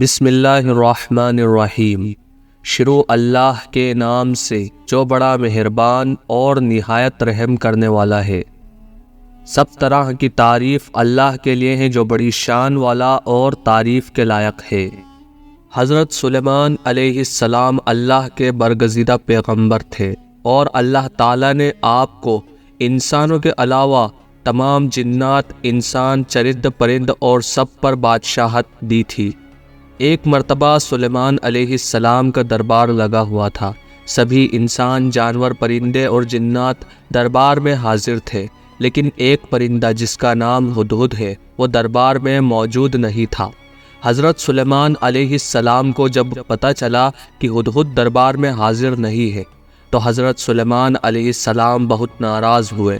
بسم اللہ الرحمن الرحیم۔ شروع اللہ کے نام سے جو بڑا مہربان اور نہایت رحم کرنے والا ہے۔ سب طرح کی تعریف اللہ کے لیے ہے جو بڑی شان والا اور تعریف کے لائق ہے۔ حضرت سلیمان علیہ السلام اللہ کے برگزیدہ پیغمبر تھے اور اللہ تعالیٰ نے آپ کو انسانوں کے علاوہ تمام جنات، انسان، چرند پرند اور سب پر بادشاہت دی تھی۔ ایک مرتبہ سلیمان علیہ السلام کا دربار لگا ہوا تھا۔ سبھی انسان، جانور، پرندے اور جنات دربار میں حاضر تھے، لیکن ایک پرندہ جس کا نام ہدہد ہے وہ دربار میں موجود نہیں تھا۔ حضرت سلیمان علیہ السلام کو جب پتہ چلا کہ ہدہد دربار میں حاضر نہیں ہے تو حضرت سلیمان علیہ السلام بہت ناراض ہوئے۔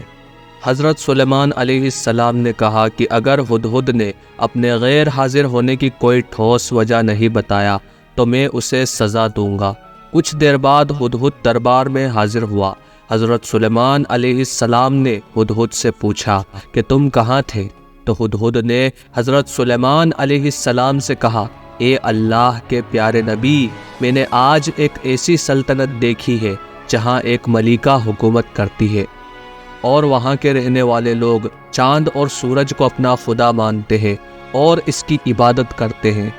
حضرت سلیمان علیہ السلام نے کہا کہ اگر ہدہد نے اپنے غیر حاضر ہونے کی کوئی ٹھوس وجہ نہیں بتایا تو میں اسے سزا دوں گا۔ کچھ دیر بعد ہدہد دربار میں حاضر ہوا۔ حضرت سلیمان علیہ السلام نے ہدہد سے پوچھا کہ تم کہاں تھے؟ تو ہدہد نے حضرت سلیمان علیہ السلام سے کہا، اے اللہ کے پیارے نبی، میں نے آج ایک ایسی سلطنت دیکھی ہے جہاں ایک ملکہ حکومت کرتی ہے اور وہاں کے رہنے والے لوگ چاند اور سورج کو اپنا خدا مانتے ہیں اور اس کی عبادت کرتے ہیں۔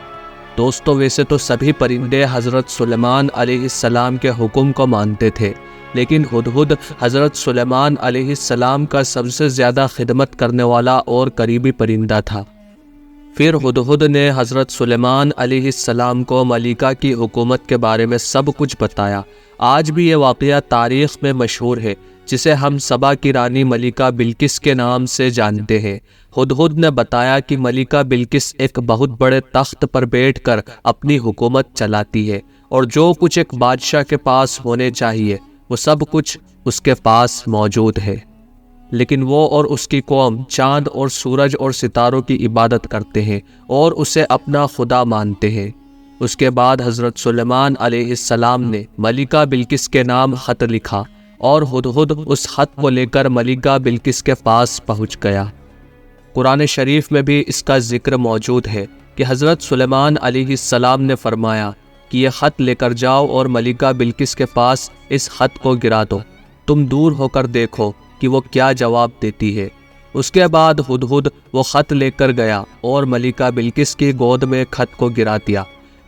دوستو، ویسے تو سبھی پرندے حضرت سلیمان علیہ السلام کے حکم کو مانتے تھے، لیکن ہدہد حضرت سلیمان علیہ السلام کا سب سے زیادہ خدمت کرنے والا اور قریبی پرندہ تھا۔ پھر ہدہد نے حضرت سلیمان علیہ السلام کو ملکہ کی حکومت کے بارے میں سب کچھ بتایا۔ آج بھی یہ واقعہ تاریخ میں مشہور ہے، جسے ہم سبا کی رانی ملکہ بلقیس کے نام سے جانتے ہیں۔ ہدہد نے بتایا کہ ملکہ بلقیس ایک بہت بڑے تخت پر بیٹھ کر اپنی حکومت چلاتی ہے اور جو کچھ ایک بادشاہ کے پاس ہونے چاہیے وہ سب کچھ اس کے پاس موجود ہے، لیکن وہ اور اس کی قوم چاند اور سورج اور ستاروں کی عبادت کرتے ہیں اور اسے اپنا خدا مانتے ہیں۔ اس کے بعد حضرت سلیمان علیہ السلام نے ملکہ بلقیس کے نام خط لکھا اور ہدہد اس خط کو لے کر ملکہ بلقیس کے پاس پہنچ گیا۔ قرآن شریف میں بھی اس کا ذکر موجود ہے کہ حضرت سلیمان علیہ السلام نے فرمایا کہ یہ خط لے کر جاؤ اور ملکہ بلقیس کے پاس اس خط کو گرا دو، تم دور ہو کر دیکھو کہ وہ کیا جواب دیتی ہے۔ اس کے بعد ہدہد وہ خط لے کر گیا اور ملکہ بلقیس کی گود میں خط کو گرا دیا۔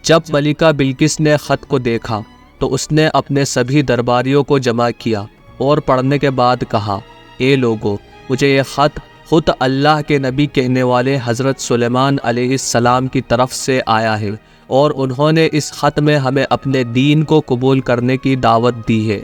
جب ملکہ بلقیس نے خط کو دیکھا تو اس نے اپنے سبھی درباریوں کو جمع کیا اور پڑھنے کے بعد کہا، اے لوگو، مجھے یہ خط خود اللہ کے نبی کہنے والے حضرت سلیمان علیہ السلام کی طرف سے آیا ہے اور انہوں نے اس خط میں ہمیں اپنے دین کو قبول کرنے کی دعوت دی ہے۔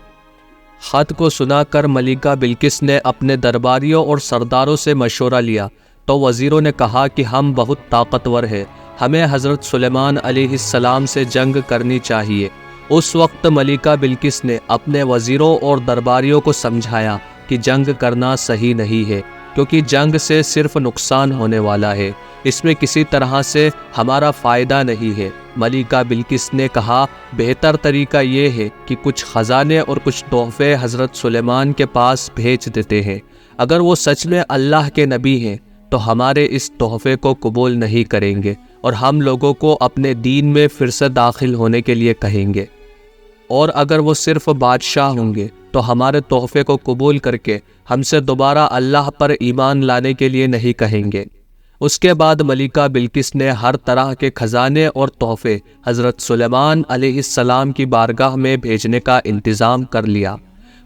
خط کو سنا کر ملکہ بلقیس نے اپنے درباریوں اور سرداروں سے مشورہ لیا تو وزیروں نے کہا کہ ہم بہت طاقتور ہیں، ہمیں حضرت سلیمان علیہ السلام سے جنگ کرنی چاہیے۔ اس وقت ملکہ بلقیس نے اپنے وزیروں اور درباریوں کو سمجھایا کہ جنگ کرنا صحیح نہیں ہے، کیونکہ جنگ سے صرف نقصان ہونے والا ہے، اس میں کسی طرح سے ہمارا فائدہ نہیں ہے۔ ملکہ بلقیس نے کہا، بہتر طریقہ یہ ہے کہ کچھ خزانے اور کچھ تحفے حضرت سلیمان کے پاس بھیج دیتے ہیں، اگر وہ سچ میں اللہ کے نبی ہیں تو ہمارے اس تحفے کو قبول نہیں کریں گے اور ہم لوگوں کو اپنے دین میں پھر سے داخل ہونے کے لیے کہیں گے، اور اگر وہ صرف بادشاہ ہوں گے تو ہمارے تحفے کو قبول کر کے ہم سے دوبارہ اللہ پر ایمان لانے کے لیے نہیں کہیں گے۔ اس کے بعد ملکہ بلقیس نے ہر طرح کے خزانے اور تحفے حضرت سلیمان علیہ السلام کی بارگاہ میں بھیجنے کا انتظام کر لیا۔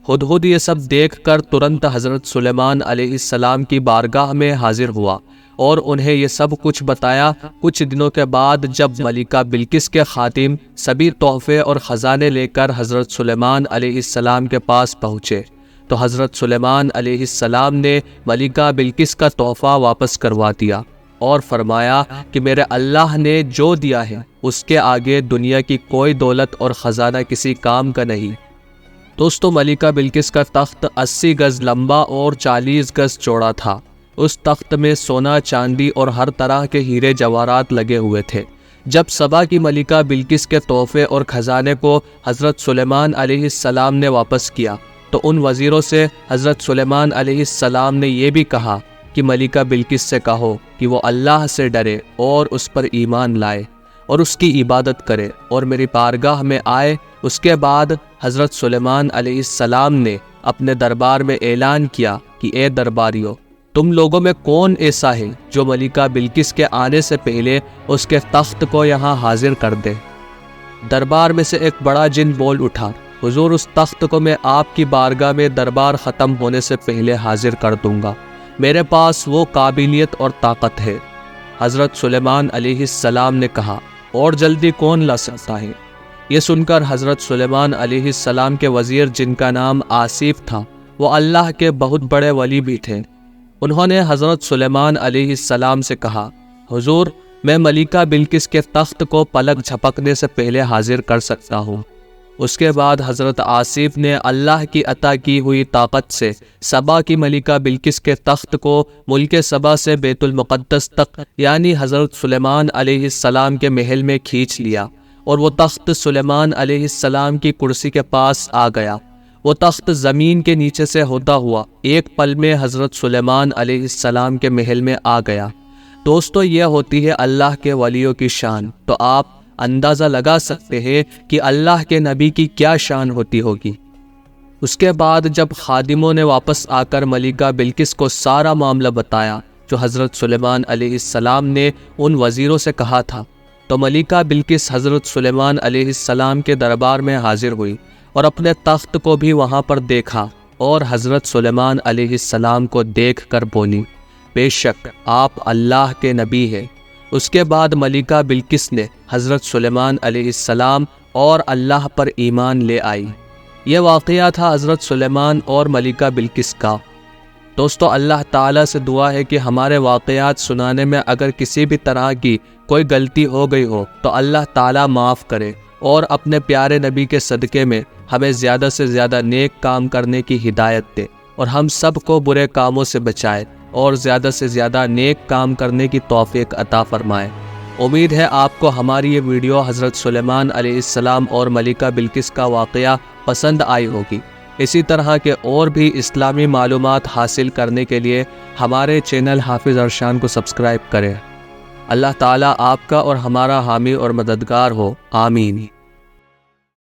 ہدہد یہ سب دیکھ کر ترنت حضرت سلیمان علیہ السلام کی بارگاہ میں حاضر ہوا اور انہیں یہ سب کچھ بتایا۔ کچھ دنوں کے بعد جب ملکہ بلقیس کے خادم سبھی تحفے اور خزانے لے کر حضرت سلیمان علیہ السلام کے پاس پہنچے تو حضرت سلیمان علیہ السلام نے ملکہ بلقیس کا تحفہ واپس کروا دیا اور فرمایا کہ میرے اللہ نے جو دیا ہے اس کے آگے دنیا کی کوئی دولت اور خزانہ کسی کام کا نہیں۔ دوستو، ملکہ بلقیس کا تخت 80 گز لمبا اور 40 گز چوڑا تھا۔ اس تخت میں سونا، چاندی اور ہر طرح کے ہیرے جواہرات لگے ہوئے تھے۔ جب سبا کی ملکہ بلقیس کے تحفے اور خزانے کو حضرت سلیمان علیہ السلام نے واپس کیا تو ان وزیروں سے حضرت سلیمان علیہ السلام نے یہ بھی کہا کہ ملکہ بلقیس سے کہو کہ وہ اللہ سے ڈرے اور اس پر ایمان لائے اور اس کی عبادت کرے اور میری بارگاہ میں آئے۔ اس کے بعد حضرت سلیمان علیہ السلام نے اپنے دربار میں اعلان کیا کہ اے درباریوں، تم لوگوں میں کون ایسا ہے جو ملکہ بلقیس کے آنے سے پہلے اس کے تخت کو یہاں حاضر کر دے؟ دربار میں سے ایک بڑا جن بول اٹھا، حضور اس تخت کو میں آپ کی بارگاہ میں دربار ختم ہونے سے پہلے حاضر کر دوں گا، میرے پاس وہ قابلیت اور طاقت ہے۔ حضرت سلیمان علیہ السلام نے کہا، اور جلدی کون لا سکتا ہے؟ یہ سن کر حضرت سلیمان علیہ السلام کے وزیر جن کا نام آصف تھا، وہ اللہ کے بہت بڑے ولی بھی تھے، انہوں نے حضرت سلیمان علیہ السلام سے کہا، حضور میں ملکہ بلقیس کے تخت کو پلک جھپکنے سے پہلے حاضر کر سکتا ہوں۔ اس کے بعد حضرت آصف نے اللہ کی عطا کی ہوئی طاقت سے سبا کی ملکہ بلقیس کے تخت کو ملک سبا سے بیت المقدس تک یعنی حضرت سلیمان علیہ السلام کے محل میں کھینچ لیا، اور وہ تخت سلیمان علیہ السلام کی کرسی کے پاس آ گیا۔ وہ تخت زمین کے نیچے سے ہوتا ہوا ایک پل میں حضرت سلیمان علیہ السلام کے محل میں آ گیا۔ دوستو، یہ ہوتی ہے اللہ کے ولیوں کی شان، تو آپ اندازہ لگا سکتے ہیں کہ اللہ کے نبی کی کیا شان ہوتی ہوگی۔ اس کے بعد جب خادموں نے واپس آ کر ملکہ بلقیس کو سارا معاملہ بتایا جو حضرت سلیمان علیہ السلام نے ان وزیروں سے کہا تھا، تو ملکہ بلقیس حضرت سلیمان علیہ السلام کے دربار میں حاضر ہوئی اور اپنے تخت کو بھی وہاں پر دیکھا، اور حضرت سلیمان علیہ السلام کو دیکھ کر بولی، بے شک آپ اللہ کے نبی ہیں۔ اس کے بعد ملکہ بلقیس نے حضرت سلیمان علیہ السلام اور اللہ پر ایمان لے آئی۔ یہ واقعہ تھا حضرت سلیمان اور ملکہ بلقیس کا۔ دوستو، اللہ تعالیٰ سے دعا ہے کہ ہمارے واقعات سنانے میں اگر کسی بھی طرح کی کوئی غلطی ہو گئی ہو تو اللہ تعالیٰ معاف کرے، اور اپنے پیارے نبی کے صدقے میں ہمیں زیادہ سے زیادہ نیک کام کرنے کی ہدایت دے، اور ہم سب کو برے کاموں سے بچائے اور زیادہ سے زیادہ نیک کام کرنے کی توفیق عطا فرمائے۔ امید ہے آپ کو ہماری یہ ویڈیو حضرت سلیمان علیہ السلام اور ملکہ بلقیس کا واقعہ پسند آئی ہوگی۔ اسی طرح کے اور بھی اسلامی معلومات حاصل کرنے کے لیے ہمارے چینل حافظ ارشان کو سبسکرائب کریں۔ اللہ تعالیٰ آپ کا اور ہمارا حامی اور مددگار ہو، آمین۔